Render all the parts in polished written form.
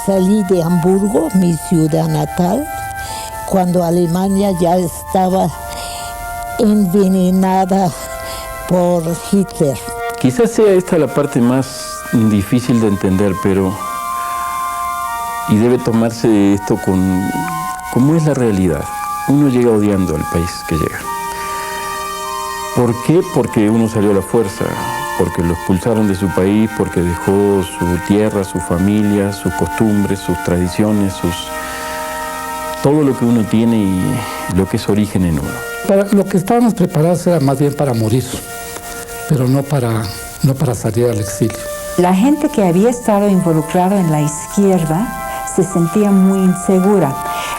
salí de Hamburgo, mi ciudad natal, cuando Alemania ya estaba envenenada por Hitler. Quizás sea esta la parte más difícil de entender, y debe tomarse esto como es la realidad. Uno llega odiando al país que llega. ¿Por qué? Porque uno salió a la fuerza, porque lo expulsaron de su país, porque dejó su tierra, su familia, sus costumbres, sus tradiciones, todo lo que uno tiene y lo que es origen en uno. Para lo que estábamos preparados era más bien para morir, pero no para salir al exilio. La gente que había estado involucrada en la izquierda se sentía muy insegura.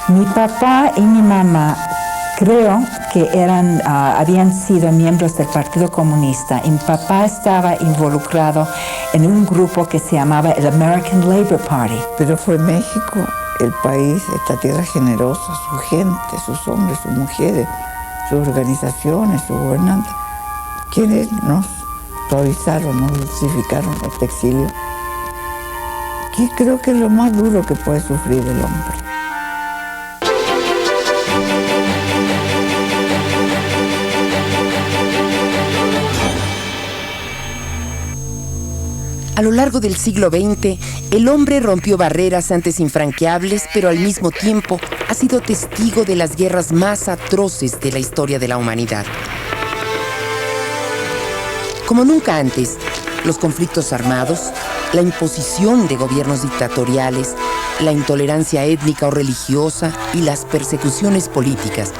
Mi papá y mi mamá creo que habían sido miembros del Partido Comunista. Y mi papá estaba involucrado en un grupo que se llamaba el American Labor Party. Pero fue México, el país, esta tierra generosa, su gente, sus hombres, sus mujeres, sus organizaciones, sus gobernantes, quienes nos suavizaron, nos dulcificaron este exilio, que creo que es lo más duro que puede sufrir el hombre. A lo largo del siglo XX, el hombre rompió barreras antes infranqueables, pero al mismo tiempo ha sido testigo de las guerras más atroces de la historia de la humanidad. Como nunca antes, los conflictos armados, la imposición de gobiernos dictatoriales, la intolerancia étnica o religiosa y las persecuciones políticas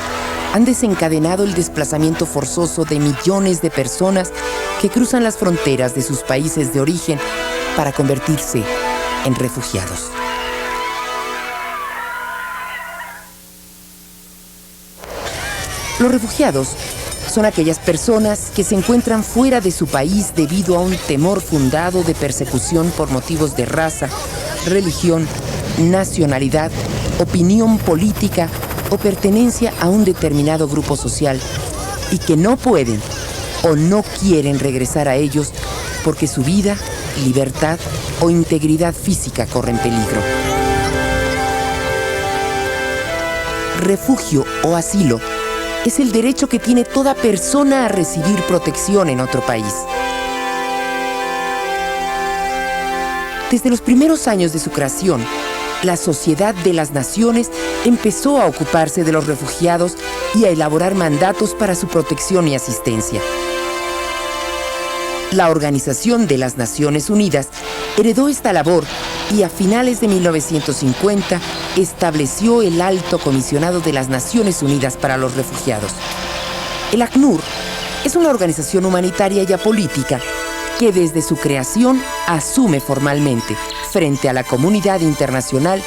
han desencadenado el desplazamiento forzoso de millones de personas que cruzan las fronteras de sus países de origen para convertirse en refugiados. Los refugiados son aquellas personas que se encuentran fuera de su país debido a un temor fundado de persecución por motivos de raza, religión, nacionalidad, opinión política o pertenencia a un determinado grupo social y que no pueden o no quieren regresar a ellos porque su vida, libertad o integridad física corren peligro. Refugio o asilo es el derecho que tiene toda persona a recibir protección en otro país. Desde los primeros años de su creación, la Sociedad de las Naciones empezó a ocuparse de los refugiados y a elaborar mandatos para su protección y asistencia. La Organización de las Naciones Unidas heredó esta labor y a finales de 1950 estableció el Alto Comisionado de las Naciones Unidas para los Refugiados. El ACNUR es una organización humanitaria y apolítica que desde su creación asume formalmente, frente a la comunidad internacional,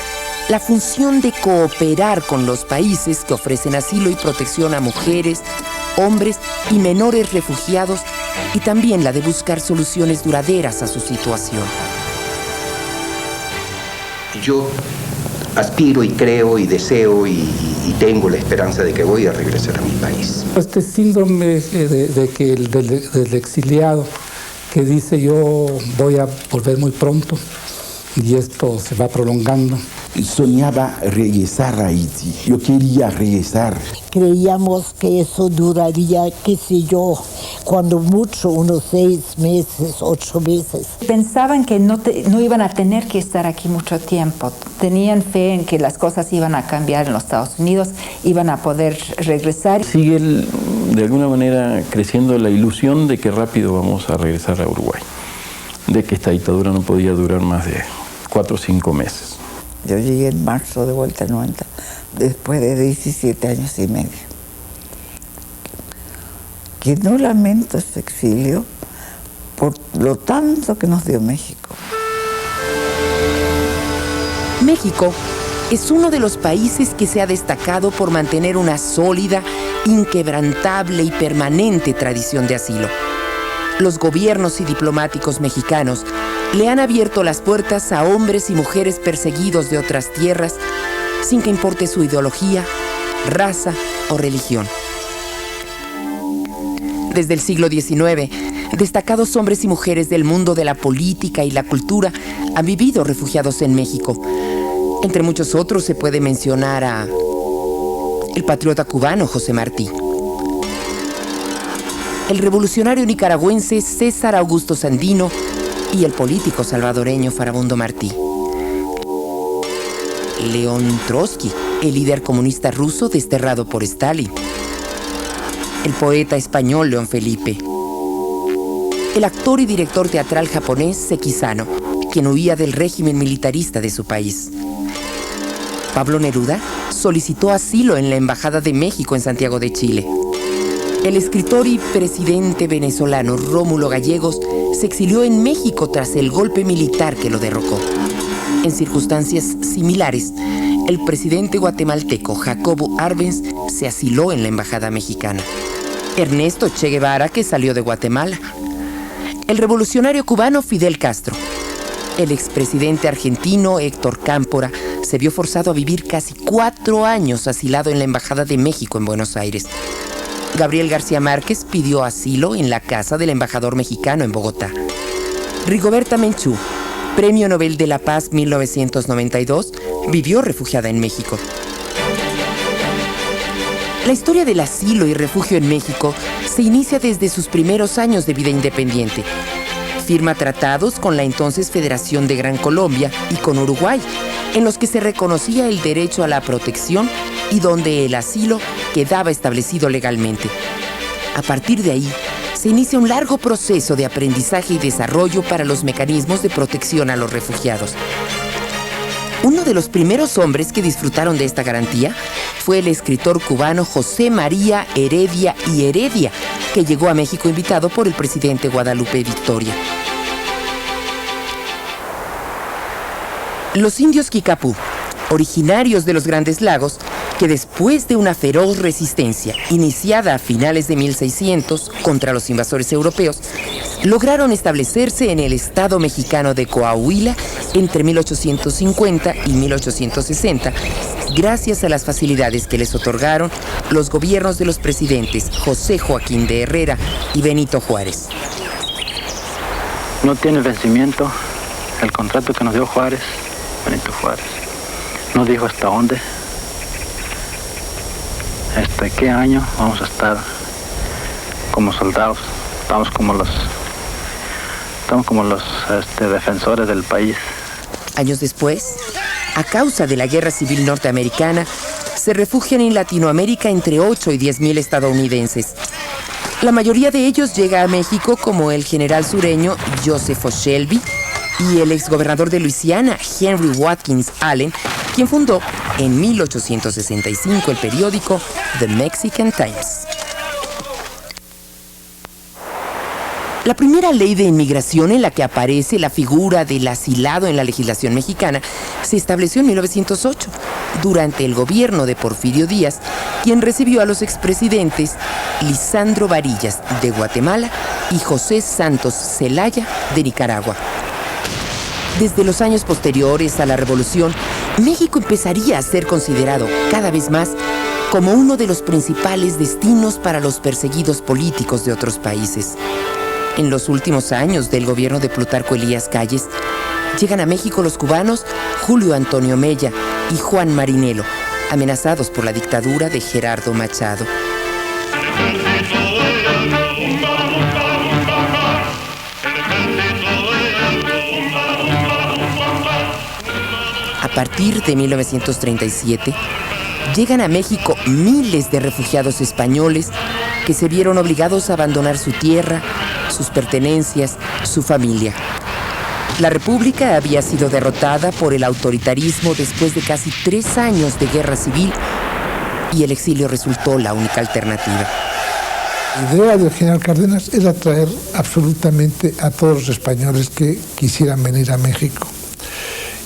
la función de cooperar con los países que ofrecen asilo y protección a mujeres, hombres y menores refugiados, y también la de buscar soluciones duraderas a su situación. Yo aspiro y creo y deseo y tengo la esperanza de que voy a regresar a mi país. Este síndrome del exiliado que dice yo voy a volver muy pronto y esto se va prolongando. Soñaba regresar a Haití. Yo quería regresar. Creíamos que eso duraría, qué sé yo, cuando mucho, unos 6 meses, 8 meses. Pensaban que no iban a tener que estar aquí mucho tiempo. Tenían fe en que las cosas iban a cambiar en los Estados Unidos, iban a poder regresar. Sigue de alguna manera creciendo la ilusión de que rápido vamos a regresar a Uruguay, de que esta dictadura no podía durar más de 4 o 5 meses. Yo llegué en marzo de vuelta al 90, después de 17 años y medio. Que no lamento este exilio por lo tanto que nos dio México. México es uno de los países que se ha destacado por mantener una sólida, inquebrantable y permanente tradición de asilo. Los gobiernos y diplomáticos mexicanos le han abierto las puertas a hombres y mujeres perseguidos de otras tierras, sin que importe su ideología, raza o religión. Desde el siglo XIX, destacados hombres y mujeres del mundo de la política y la cultura han vivido refugiados en México, Entre muchos otros se puede mencionar a el patriota cubano José Martí, el revolucionario nicaragüense César Augusto Sandino y el político salvadoreño Farabundo Martí. León Trotsky, el líder comunista ruso desterrado por Stalin. El poeta español León Felipe. El actor y director teatral japonés Seki Sano, quien huía del régimen militarista de su país. Pablo Neruda solicitó asilo en la Embajada de México en Santiago de Chile. El escritor y presidente venezolano Rómulo Gallegos se exilió en México tras el golpe militar que lo derrocó. En circunstancias similares, el presidente guatemalteco Jacobo Arbenz se asiló en la Embajada mexicana. Ernesto Che Guevara, que salió de Guatemala. El revolucionario cubano Fidel Castro. El expresidente argentino Héctor Cámpora se vio forzado a vivir casi 4 años asilado en la Embajada de México en Buenos Aires. Gabriel García Márquez pidió asilo en la casa del embajador mexicano en Bogotá. Rigoberta Menchú, Premio Nobel de la Paz 1992, vivió refugiada en México. La historia del asilo y refugio en México se inicia desde sus primeros años de vida independiente. Firma tratados con la entonces Federación de Gran Colombia y con Uruguay, en los que se reconocía el derecho a la protección y donde el asilo quedaba establecido legalmente. A partir de ahí, se inicia un largo proceso de aprendizaje y desarrollo para los mecanismos de protección a los refugiados. Uno de los primeros hombres que disfrutaron de esta garantía fue el escritor cubano José María Heredia y Heredia, que llegó a México invitado por el presidente Guadalupe Victoria. Los indios Kicapú, originarios de los Grandes Lagos, que después de una feroz resistencia iniciada a finales de 1600 contra los invasores europeos, lograron establecerse en el estado mexicano de Coahuila entre 1850 y 1860, gracias a las facilidades que les otorgaron los gobiernos de los presidentes José Joaquín de Herrera y Benito Juárez. No tiene vencimiento el contrato que nos dio Juárez, Benito Juárez. No dijo hasta dónde, qué año vamos a estar como soldados. Estamos como los defensores del país. Años después, a causa de la Guerra Civil Norteamericana, se refugian en Latinoamérica entre 8 y 10,000 estadounidenses. La mayoría de ellos llega a México como el general sureño Joseph Shelby y el exgobernador de Luisiana, Henry Watkins Allen, quien fundó en 1865 el periódico The Mexican Times. La primera ley de inmigración en la que aparece la figura del asilado en la legislación mexicana se estableció en 1908, durante el gobierno de Porfirio Díaz, quien recibió a los expresidentes Lisandro Varillas de Guatemala y José Santos Zelaya de Nicaragua. Desde los años posteriores a la Revolución, México empezaría a ser considerado cada vez más como uno de los principales destinos para los perseguidos políticos de otros países. En los últimos años del gobierno de Plutarco Elías Calles, llegan a México los cubanos Julio Antonio Mella y Juan Marinelo, amenazados por la dictadura de Gerardo Machado. A partir de 1937, llegan a México miles de refugiados españoles que se vieron obligados a abandonar su tierra, sus pertenencias, su familia. La República había sido derrotada por el autoritarismo después de casi 3 años de guerra civil y el exilio resultó la única alternativa. La idea del general Cárdenas era traer absolutamente a todos los españoles que quisieran venir a México.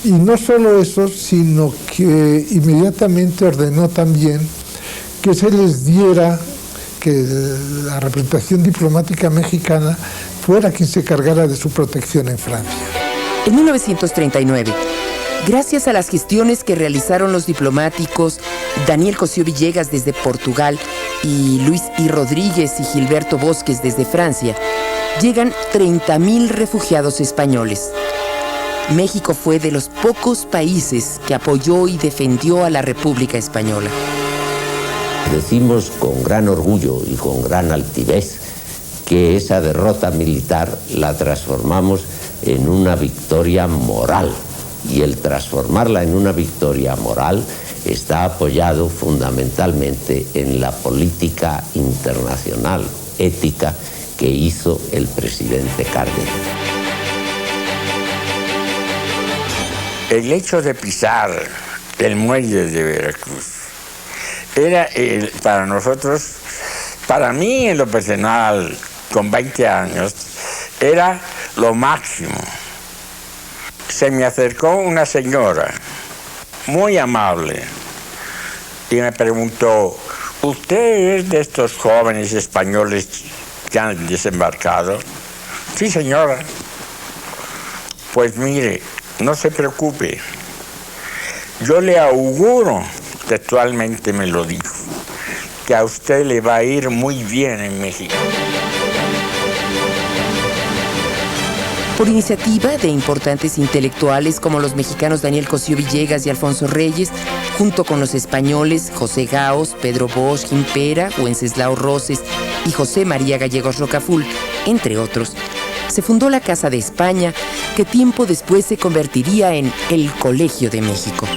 Y no solo eso, sino que inmediatamente ordenó también que se les diera, que la representación diplomática mexicana fuera quien se cargara de su protección en Francia. En 1939, gracias a las gestiones que realizaron los diplomáticos Daniel Cosío Villegas desde Portugal y Luis I. Rodríguez y Gilberto Bosques desde Francia, llegan 30,000 refugiados españoles. México fue de los pocos países que apoyó y defendió a la República Española. Decimos con gran orgullo y con gran altivez que esa derrota militar la transformamos en una victoria moral. Y el transformarla en una victoria moral está apoyado fundamentalmente en la política internacional, ética, que hizo el presidente Cárdenas. El hecho de pisar el muelle de Veracruz era para nosotros, para mí en lo personal, con 20 años, era lo máximo. Se me acercó una señora muy amable y me preguntó, ¿usted es de estos jóvenes españoles que han desembarcado? Sí, señora. Pues mire, no se preocupe, yo le auguro, textualmente me lo dijo, que a usted le va a ir muy bien en México. Por iniciativa de importantes intelectuales como los mexicanos Daniel Cosío Villegas y Alfonso Reyes, junto con los españoles José Gaos, Pedro Bosch, Gimpera, Wenceslao Roses y José María Gallegos Rocaful, entre otros, se fundó la Casa de España, que tiempo después se convertiría en el Colegio de México.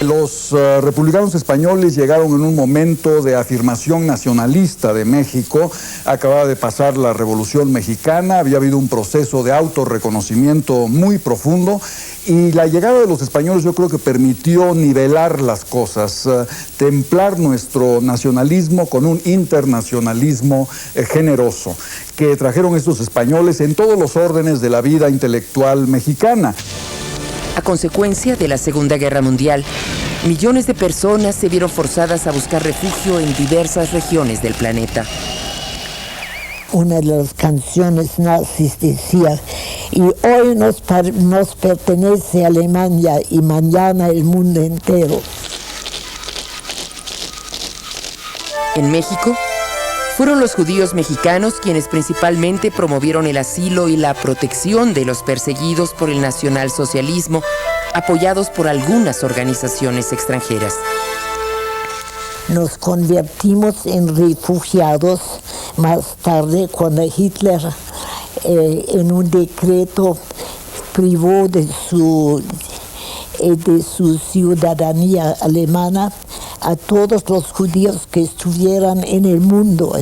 Los republicanos españoles llegaron en un momento de afirmación nacionalista de México. Acababa de pasar la Revolución Mexicana, había habido un proceso de autorreconocimiento muy profundo y la llegada de los españoles yo creo que permitió nivelar las cosas, templar nuestro nacionalismo con un internacionalismo generoso que trajeron estos españoles en todos los órdenes de la vida intelectual mexicana. A consecuencia de la Segunda Guerra Mundial, millones de personas se vieron forzadas a buscar refugio en diversas regiones del planeta. Una de las canciones nazis decía, y hoy nos pertenece Alemania y mañana el mundo entero. En México, fueron los judíos mexicanos quienes principalmente promovieron el asilo y la protección de los perseguidos por el nacionalsocialismo, apoyados por algunas organizaciones extranjeras. Nos convertimos en refugiados más tarde cuando Hitler en un decreto privó de su ciudadanía alemana a todos los judíos que estuvieran en el mundo,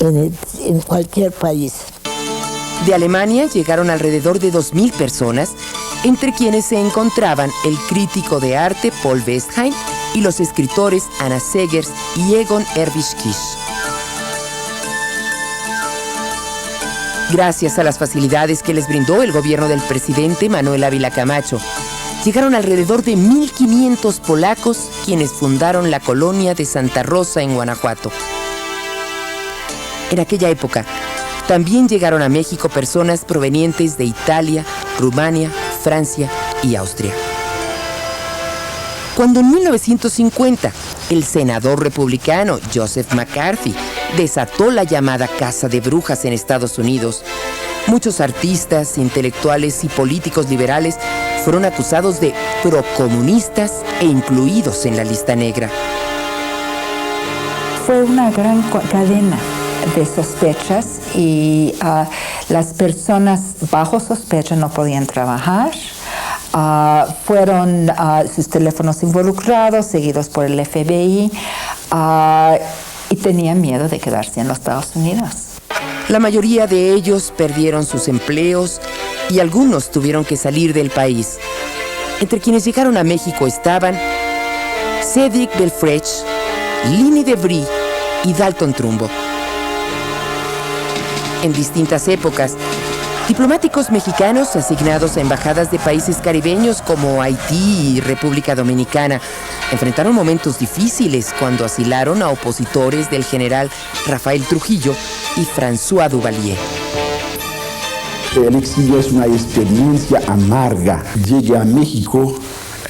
en cualquier país. De Alemania llegaron alrededor de 2.000 personas, entre quienes se encontraban el crítico de arte Paul Westheim y los escritores Anna Segers y Egon Erwin Kisch. Gracias a las facilidades que les brindó el gobierno del presidente Manuel Ávila Camacho, llegaron alrededor de 1.500 polacos quienes fundaron la colonia de Santa Rosa en Guanajuato. En aquella época, también llegaron a México personas provenientes de Italia, Rumania, Francia y Austria. Cuando en 1950 el senador republicano Joseph McCarthy desató la llamada Casa de Brujas en Estados Unidos, muchos artistas, intelectuales y políticos liberales fueron acusados de procomunistas e incluidos en la lista negra. Fue una gran cadena de sospechas y las personas bajo sospecha no podían trabajar. Fueron sus teléfonos involucrados, seguidos por el FBI, y tenían miedo de quedarse en los Estados Unidos. La mayoría de ellos perdieron sus empleos y algunos tuvieron que salir del país. Entre quienes llegaron a México estaban Cédric Belfrech, Lini Debris y Dalton Trumbo. En distintas épocas, diplomáticos mexicanos asignados a embajadas de países caribeños como Haití y República Dominicana enfrentaron momentos difíciles cuando asilaron a opositores del general Rafael Trujillo y François Duvalier. El exilio es una experiencia amarga. Llegué a México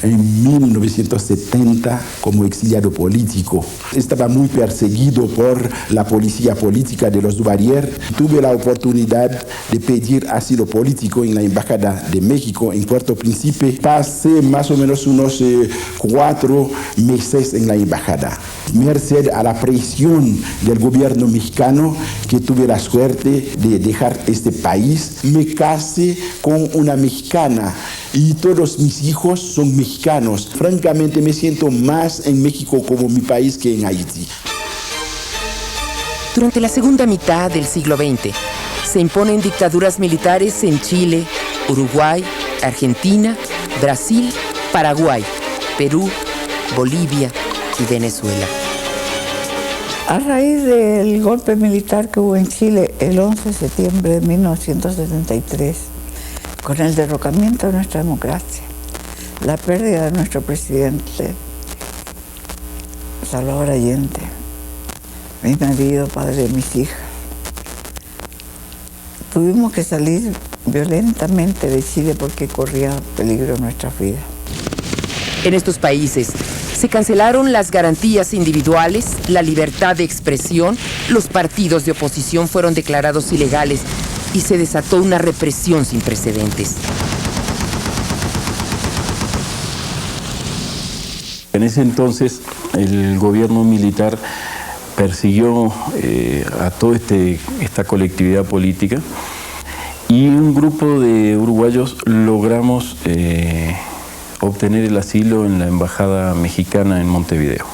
en 1970 como exiliado político. Estaba muy perseguido por la policía política de los Duvalier. Tuve la oportunidad de pedir asilo político en la Embajada de México en Puerto Príncipe. Pasé más o menos unos 4 meses en la embajada. Merced a la presión del gobierno mexicano, que tuve la suerte de dejar este país, me casé con una mexicana y todos mis hijos son mexicanos. Francamente me siento más en México como mi país que en Haití. Durante la segunda mitad del siglo XX, se imponen dictaduras militares en Chile, Uruguay, Argentina, Brasil, Paraguay, Perú, Bolivia y Venezuela. A raíz del golpe militar que hubo en Chile el 11 de septiembre de 1973, con el derrocamiento de nuestra democracia, la pérdida de nuestro presidente Salvador Allende, mi marido, padre de mis hijas, tuvimos que salir violentamente de Chile porque corría peligro nuestra vida. En estos países se cancelaron las garantías individuales, la libertad de expresión, los partidos de oposición fueron declarados ilegales y se desató una represión sin precedentes. En ese entonces el gobierno militar persiguió a toda esta colectividad política y un grupo de uruguayos logramos obtener el asilo en la embajada mexicana en Montevideo.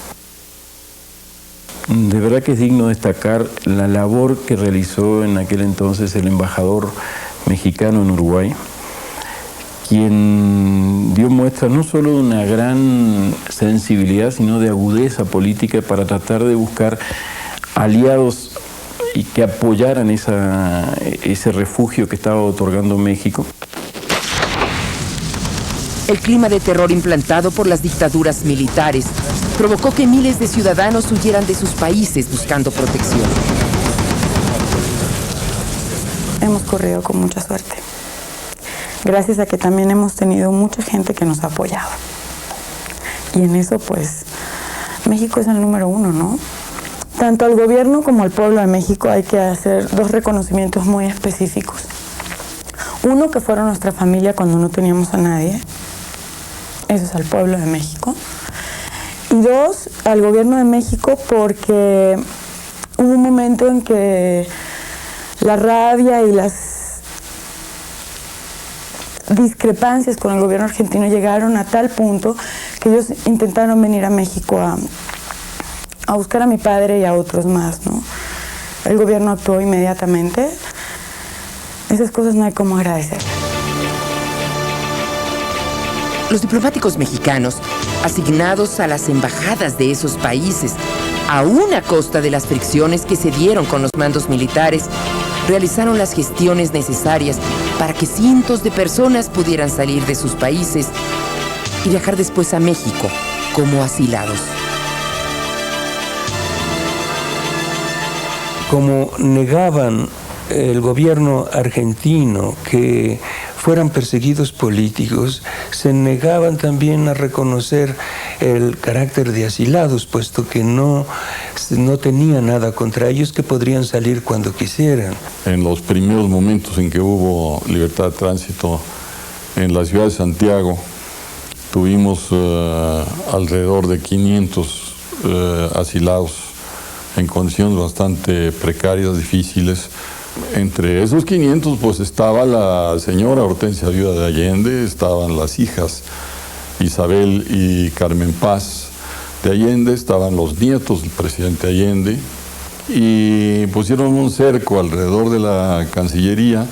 De verdad que es digno destacar la labor que realizó en aquel entonces el embajador mexicano en Uruguay, quien dio muestra no solo de una gran sensibilidad, sino de agudeza política para tratar de buscar aliados y que apoyaran ese refugio que estaba otorgando México. El clima de terror implantado por las dictaduras militares provocó que miles de ciudadanos huyeran de sus países buscando protección. Hemos corrido con mucha suerte, gracias a que también hemos tenido mucha gente que nos ha apoyado. Y en eso, pues, México es el número 1, ¿no? Tanto al gobierno como al pueblo de México hay que hacer 2 reconocimientos muy específicos. Uno, que fueron nuestra familia cuando no teníamos a nadie. Eso es al pueblo de México. Y 2, al gobierno de México, porque hubo un momento en que la rabia y las discrepancias con el gobierno argentino llegaron a tal punto que ellos intentaron venir a México a buscar a mi padre y a otros más, ¿no? El gobierno actuó inmediatamente. Esas cosas no hay cómo agradecer. Los diplomáticos mexicanos, asignados a las embajadas de esos países, aún a costa de las fricciones que se dieron con los mandos militares, realizaron las gestiones necesarias para que cientos de personas pudieran salir de sus países y viajar después a México como asilados. Como negaban el gobierno argentino que fueran perseguidos políticos, se negaban también a reconocer el carácter de asilados, puesto que no tenía nada contra ellos, que podrían salir cuando quisieran. En los primeros momentos en que hubo libertad de tránsito en la ciudad de Santiago, tuvimos alrededor de 500 asilados en condiciones bastante precarias, difíciles. Entre esos 500 pues estaba la señora Hortensia Viuda de Allende, estaban las hijas Isabel y Carmen Paz de Allende, estaban los nietos del presidente Allende y pusieron un cerco alrededor de la Cancillería,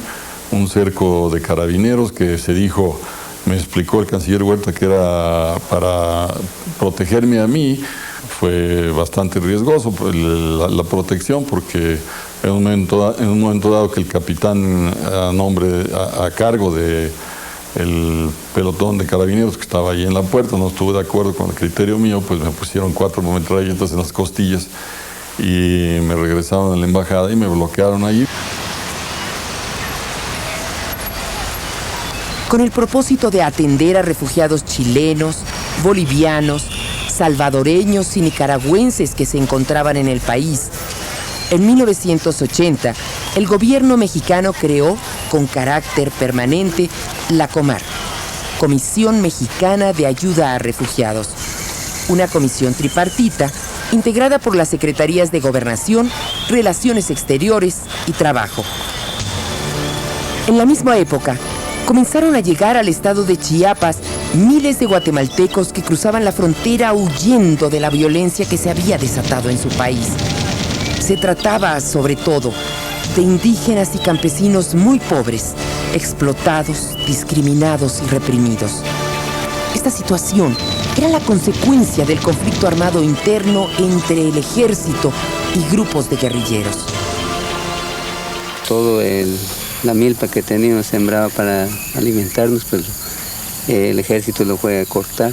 un cerco de carabineros que se dijo, me explicó el canciller Huerta, que era para protegerme a mí. Fue bastante riesgoso la protección porque en un momento dado que el capitán a cargo de el pelotón de carabineros que estaba ahí en la puerta no estuvo de acuerdo con el criterio mío, pues me pusieron 4 metralletas en las costillas y me regresaron a la embajada y me bloquearon allí. con el propósito de atender a refugiados chilenos, bolivianos, salvadoreños y nicaragüenses que se encontraban en el país. En 1980, el gobierno mexicano creó, con carácter permanente, la COMAR, Comisión Mexicana de Ayuda a Refugiados, una comisión tripartita integrada por las Secretarías de Gobernación, Relaciones Exteriores y Trabajo. En la misma época, comenzaron a llegar al estado de Chiapas miles de guatemaltecos que cruzaban la frontera huyendo de la violencia que se había desatado en su país. Se trataba, sobre todo, de indígenas y campesinos muy pobres, explotados, discriminados y reprimidos. Esta situación era la consecuencia del conflicto armado interno entre el ejército y grupos de guerrilleros. Todo la milpa que teníamos sembrado para alimentarnos, pues el ejército lo fue a cortar.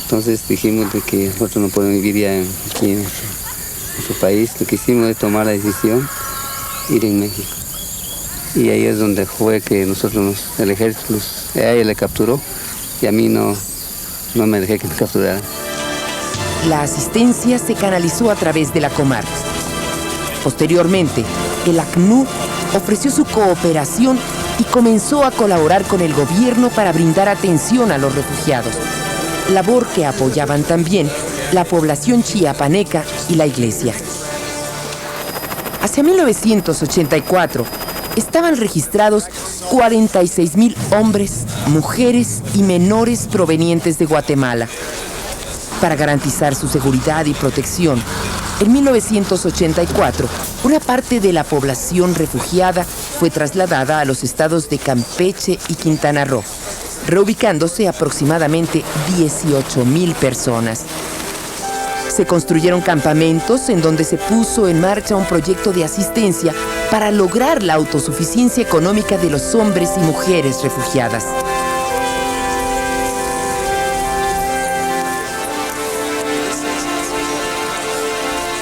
Entonces dijimos de que nosotros no podemos vivir ya aquí en nuestro país. Lo que hicimos es tomar la decisión de ir en México. Y ahí es donde fue que el ejército, a ella le capturó y a mí no me dejé que me capturaran. La asistencia se canalizó a través de la COMAR. Posteriormente, el ACNUR ofreció su cooperación y comenzó a colaborar con el gobierno para brindar atención a los refugiados, labor que apoyaban también la población chiapaneca y la iglesia. Hacia 1984, estaban registrados 46,000 hombres, mujeres y menores provenientes de Guatemala. Para garantizar su seguridad y protección, en 1984, una parte de la población refugiada fue trasladada a los estados de Campeche y Quintana Roo, reubicándose aproximadamente 18,000 personas. Se construyeron campamentos en donde se puso en marcha un proyecto de asistencia para lograr la autosuficiencia económica de los hombres y mujeres refugiadas.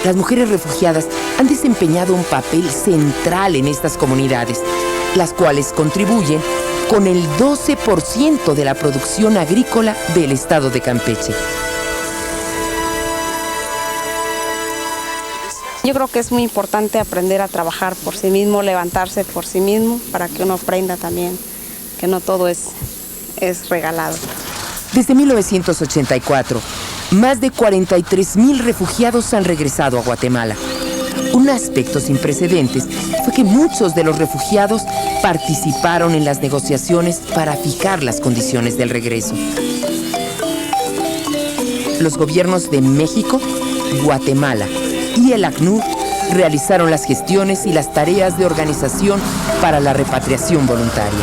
Las mujeres refugiadas han desempeñado un papel central en estas comunidades, las cuales contribuyen con el 12% de la producción agrícola del estado de Campeche. Yo creo que es muy importante aprender a trabajar por sí mismo, levantarse por sí mismo, para que uno aprenda también que no todo es regalado. Desde 1984, más de 43,000 refugiados han regresado a Guatemala. Un aspecto sin precedentes fue que muchos de los refugiados participaron en las negociaciones para fijar las condiciones del regreso. Los gobiernos de México, Guatemala y el ACNUR realizaron las gestiones y las tareas de organización para la repatriación voluntaria.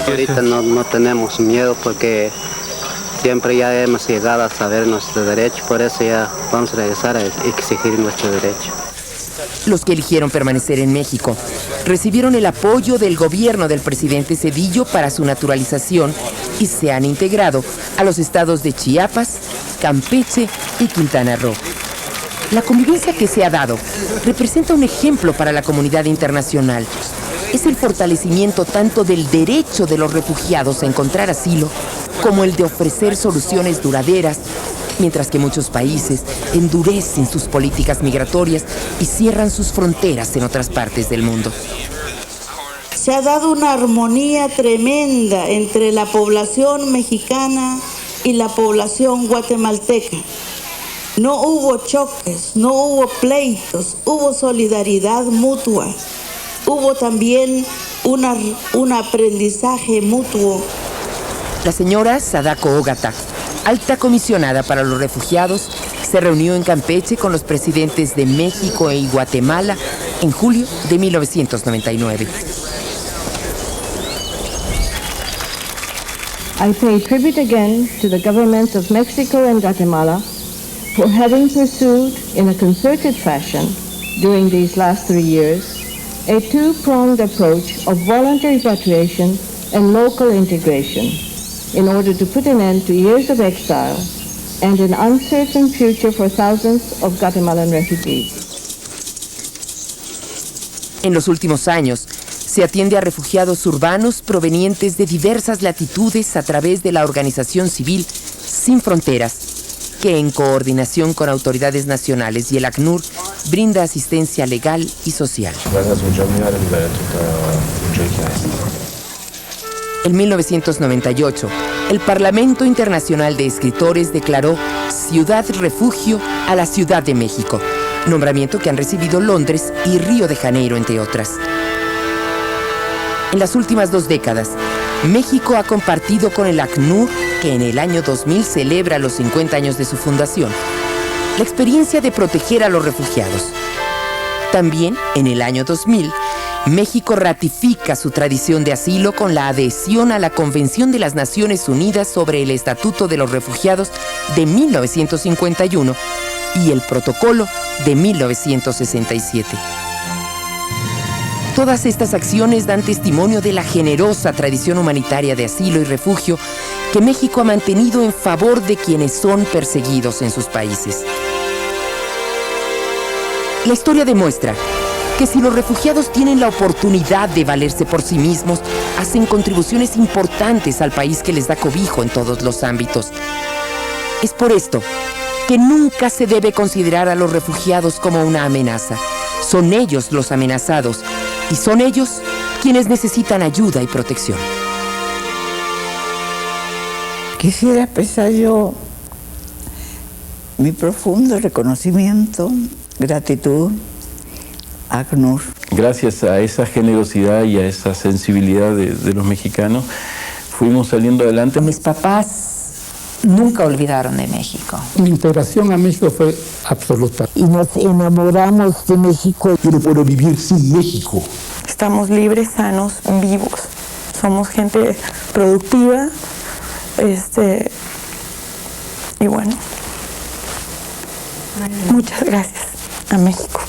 Ahorita no tenemos miedo porque siempre ya hemos llegado a saber nuestro derecho, por eso ya vamos a regresar a exigir nuestro derecho. Los que eligieron permanecer en México recibieron el apoyo del gobierno del presidente Zedillo para su naturalización y se han integrado a los estados de Chiapas, Campeche y Quintana Roo. La convivencia que se ha dado representa un ejemplo para la comunidad internacional. Es el fortalecimiento tanto del derecho de los refugiados a encontrar asilo como el de ofrecer soluciones duraderas, mientras que muchos países endurecen sus políticas migratorias y cierran sus fronteras en otras partes del mundo. Se ha dado una armonía tremenda entre la población mexicana y la población guatemalteca. No hubo choques, no hubo pleitos, hubo solidaridad mutua. Hubo también un aprendizaje mutuo. La señora Sadako Ogata, alta comisionada para los refugiados, se reunió en Campeche con los presidentes de México y Guatemala en julio de 1999. I pay tribute again to the governments of Mexico and Guatemala for having pursued in a concerted fashion during these last 3 years a two-pronged approach of voluntary repatriation and local integration in order to put an end to years of exile and an uncertain future for thousands of Guatemalan refugees. En los últimos años, Se atiende a refugiados urbanos provenientes de diversas latitudes a través de la organización civil Sin Fronteras, que en coordinación con autoridades nacionales y el ACNUR brinda asistencia legal y social. En 1998, el Parlamento Internacional de Escritores declaró Ciudad Refugio a la Ciudad de México, nombramiento que han recibido Londres y Río de Janeiro, entre otras. En las últimas 2 décadas, México ha compartido con el ACNUR, que en el año 2000 celebra los 50 años de su fundación, la experiencia de proteger a los refugiados. También, en el año 2000, México ratifica su tradición de asilo con la adhesión a la Convención de las Naciones Unidas sobre el Estatuto de los Refugiados de 1951 y el Protocolo de 1967. Todas estas acciones dan testimonio de la generosa tradición humanitaria de asilo y refugio que México ha mantenido en favor de quienes son perseguidos en sus países. La historia demuestra que si los refugiados tienen la oportunidad de valerse por sí mismos, hacen contribuciones importantes al país que les da cobijo en todos los ámbitos. Es por esto que nunca se debe considerar a los refugiados como una amenaza. Son ellos los amenazados y son ellos quienes necesitan ayuda y protección. Quisiera expresar yo mi profundo reconocimiento, gratitud a ACNUR. Gracias a esa generosidad y a esa sensibilidad de los mexicanos, fuimos saliendo adelante. Mis papás nunca olvidaron de México. Mi integración a México fue absoluta. Y nos enamoramos de México. Yo no puedo vivir sin México. Estamos libres, sanos, vivos. Somos gente productiva. Y bueno, muchas gracias a México.